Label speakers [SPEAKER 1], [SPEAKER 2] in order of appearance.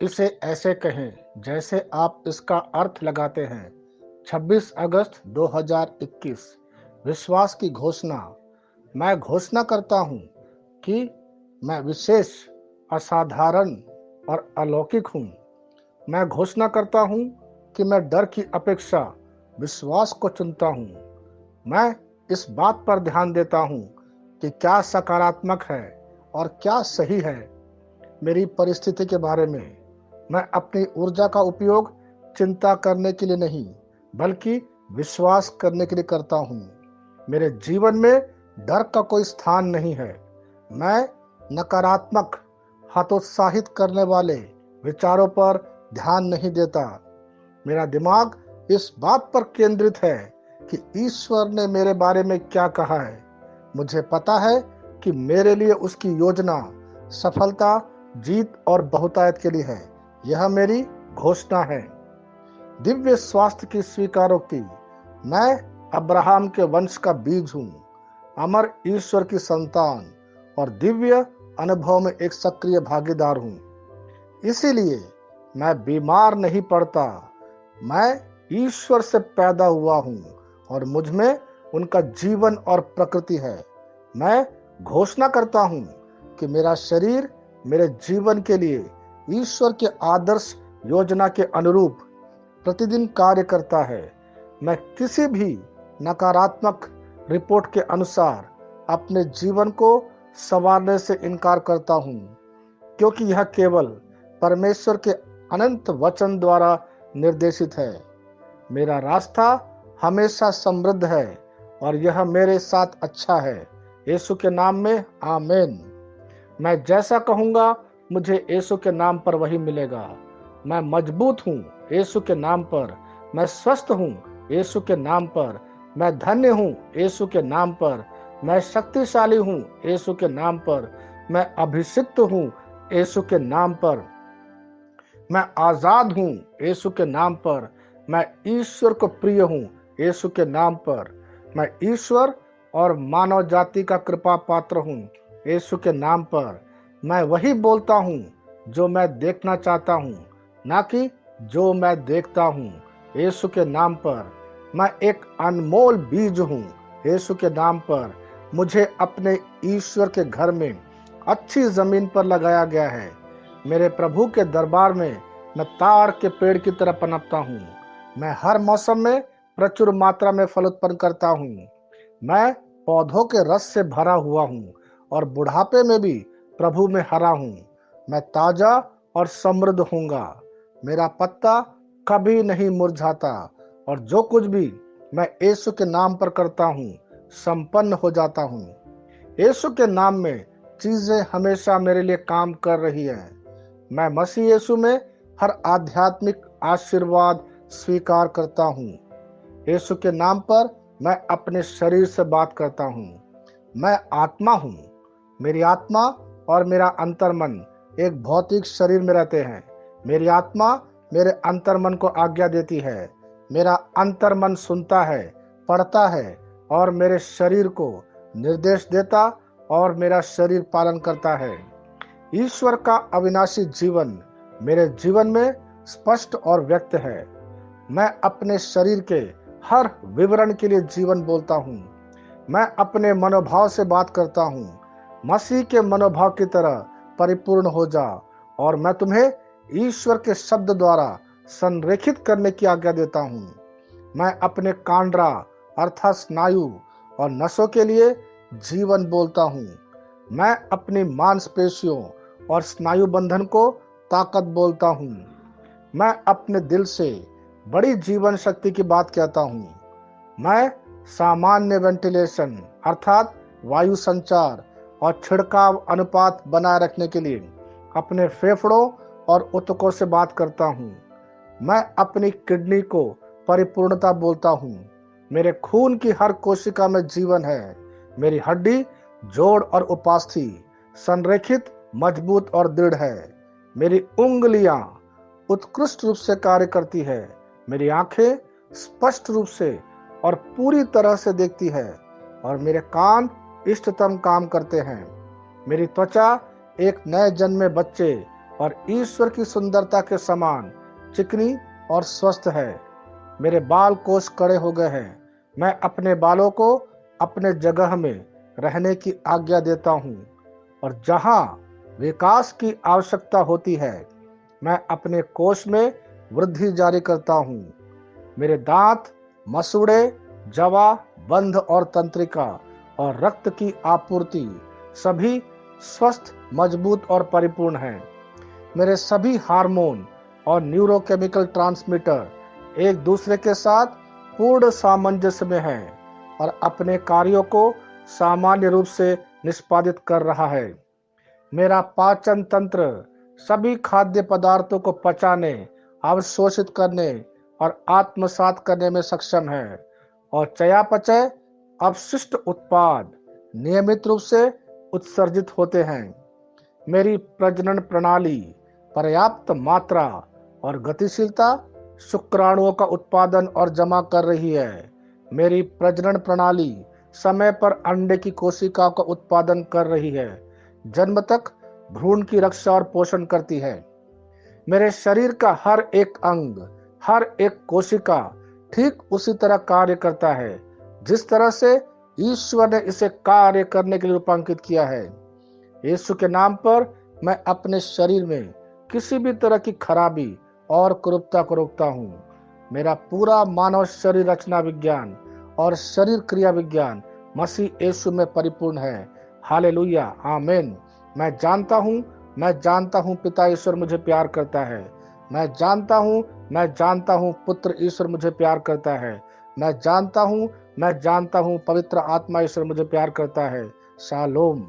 [SPEAKER 1] इसे ऐसे कहें जैसे आप इसका अर्थ लगाते हैं। 26 अगस्त 2021। विश्वास की घोषणा। मैं घोषणा करता हूं कि मैं विशेष, असाधारण और अलौकिक हूं। मैं घोषणा करता हूं कि मैं डर की अपेक्षा विश्वास को चुनता हूं। मैं इस बात पर ध्यान देता हूं कि क्या सकारात्मक है और क्या सही है मेरी परिस्थिति के बारे में। मैं अपनी ऊर्जा का उपयोग चिंता करने के लिए नहीं, बल्कि विश्वास करने के लिए करता हूँ। मेरे जीवन में डर का कोई स्थान नहीं है। मैं नकारात्मक, हतोत्साहित करने वाले विचारों पर ध्यान नहीं देता। मेरा दिमाग इस बात पर केंद्रित है कि ईश्वर ने मेरे बारे में क्या कहा है। मुझे पता है कि मेरे लिए उसकी योजना सफलता, जीत और बहुतायत के लिए है। यह मेरी घोषणा है। दिव्य स्वास्थ्य की स्वीकारोक्ति। मैं अब्राहम के वंश का बीज हूँ, अमर ईश्वर की संतान और दिव्य अनुभव में एक सक्रिय भागीदार हूँ। इसीलिए मैं बीमार नहीं पड़ता। मैं ईश्वर से पैदा हुआ हूँ और मुझ में उनका जीवन और प्रकृति है। मैं घोषणा करता हूँ कि मेरा शरीर मेरे जीवन के लिए ईश्वर के आदर्श योजना के अनुरूप प्रतिदिन कार्य करता है। मैं किसी भी नकारात्मक रिपोर्ट के अनुसार अपने जीवन को संवारने से इनकार करता हूँ, क्योंकि यह केवल परमेश्वर के अनंत वचन द्वारा निर्देशित है। मेरा रास्ता हमेशा समृद्ध है और यह मेरे साथ अच्छा है। यीशु के नाम में आमीन। मैं जैसा कहूँगा मुझे यीशु के नाम पर वही मिलेगा। मैं मजबूत हूँ यीशु के नाम पर। मैं स्वस्थ हूँ यीशु के नाम पर। मैं धन्य हूँ यीशु के नाम पर। मैं शक्तिशाली हूँ यीशु के नाम पर। मैं अभिषिक्त हूँ यीशु के नाम पर। मैं आजाद हूँ यीशु के नाम पर। मैं ईश्वर को प्रिय हूँ यीशु के नाम पर। मैं ईश्वर और मानव जाति का कृपा पात्र हूँ यीशु के नाम पर। मैं वही बोलता हूँ जो मैं देखना चाहता हूँ, ना कि जो मैं देखता हूँ यीशु के नाम पर। मैं एक अनमोल बीज हूँ यीशु के नाम पर। मुझे अपने ईश्वर के घर में अच्छी जमीन पर लगाया गया है। मेरे प्रभु के दरबार में मैं ताड़ के पेड़ की तरह पनपता हूँ। मैं हर मौसम में प्रचुर मात्रा में फल उत्पन्न करता हूँ। मैं पौधों के रस से भरा हुआ हूँ और बुढ़ापे में भी प्रभु में हरा हूँ। मैं ताजा और समृद्ध होऊंगा। मेरा पत्ता कभी नहीं मुरझाता और जो कुछ भी मैं यीशु के नाम पर करता हूँ संपन्न हो जाता हूँ। यीशु के नाम में चीजें हमेशा मेरे लिए काम कर रही है। मैं मसीह यीशु में हर आध्यात्मिक आशीर्वाद स्वीकार करता हूँ। यीशु के नाम पर मैं अपने शरीर से बात करता हूँ। मैं आत्मा हूँ। मेरी आत्मा और मेरा अंतर्मन एक भौतिक शरीर में रहते हैं। मेरी आत्मा मेरे अंतर्मन को आज्ञा देती है। मेरा अंतर्मन सुनता है, पढ़ता है और मेरे शरीर को निर्देश देता और मेरा शरीर पालन करता है। ईश्वर का अविनाशी जीवन मेरे जीवन में स्पष्ट और व्यक्त है। मैं अपने शरीर के हर विवरण के लिए जीवन बोलता हूँ। मैं अपने मनोभाव से बात करता हूँ। मसीह के मनोभाव की तरह परिपूर्ण हो जा और मैं तुम्हें ईश्वर के शब्द द्वारा संरेखित करने की आज्ञा देता हूँ। मैं अपने कांड्रा अर्थात स्नायु और नसों के लिए जीवन बोलता हूँ। मैं अपनी मांसपेशियों और स्नायु बंधन को ताकत बोलता हूँ। मैं अपने दिल से बड़ी जीवन शक्ति की बात कहता हूँ। मैं सामान्य वेंटिलेशन अर्थात वायु संचार और छिड़काव अनुपात बनाए रखने के लिए अपने फेफड़ों और ऊतकों से बात करता हूँ। मैं अपनी किडनी को परिपूर्णता बोलता हूँ। मेरे खून की हर कोशिका में जीवन है। मेरी हड्डी, जोड़ और उपास्थि संरेखित, मजबूत और दृढ़ है। मेरी उंगलियां उत्कृष्ट रूप से कार्य करती है। मेरी आंखें स्पष्ट रूप से और पूरी तरह से देखती है और मेरे कान इष्टतम काम करते हैं। मेरी त्वचा एक नए जन्मे बच्चे और ईश्वर की सुंदरता के समान चिकनी और स्वस्थ है। मेरे बाल कोष कड़े हो गए हैं। मैं अपने बालों को अपने जगह में रहने की आज्ञा देता हूँ, और जहाँ विकास की आवश्यकता होती है मैं अपने कोष में वृद्धि जारी करता हूँ। मेरे दांत, मसूड़े, जवा, बंध और तंत्रिका और रक्त की आपूर्ति सभी स्वस्थ, मजबूत और परिपूर्ण हैं। मेरे सभी हार्मोन और न्यूरोकेमिकल ट्रांसमीटर एक दूसरे के साथ पूर्ण सामंजस्य में हैं और अपने कार्यों को सामान्य रूप से निष्पादित कर रहा है। मेरा पाचन तंत्र सभी खाद्य पदार्थों को पचाने, अवशोषित करने और आत्मसात करने में सक्षम है, और चयापचय अपशिष्ट उत्पाद नियमित रूप से उत्सर्जित होते हैं। मेरी प्रजनन प्रणाली पर्याप्त मात्रा और गतिशीलता शुक्राणुओं का उत्पादन और जमा कर रही है। मेरी प्रजनन प्रणाली समय पर अंडे की कोशिकाओं का उत्पादन कर रही है, जन्म तक भ्रूण की रक्षा और पोषण करती है। मेरे शरीर का हर एक अंग, हर एक कोशिका ठीक उसी तरह कार्य करता है जिस तरह से ईश्वर ने इसे कार्य करने के लिए रूपांकित किया है। यीशु के नाम पर मैं अपने शरीर में किसी भी तरह की खराबी और कुरूपता को रोकता हूँ। मेरा पूरा मानव शरीर रचना विज्ञान और शरीर क्रिया विज्ञान मसीह यीशु में परिपूर्ण है। हालेलुया, आमीन। मैं जानता हूँ पिता ईश्वर मुझे प्यार करता है। मैं जानता हूँ पुत्र ईश्वर मुझे प्यार करता है। मैं जानता हूँ पवित्र आत्मा ईश्वर मुझे प्यार करता है। शालोम।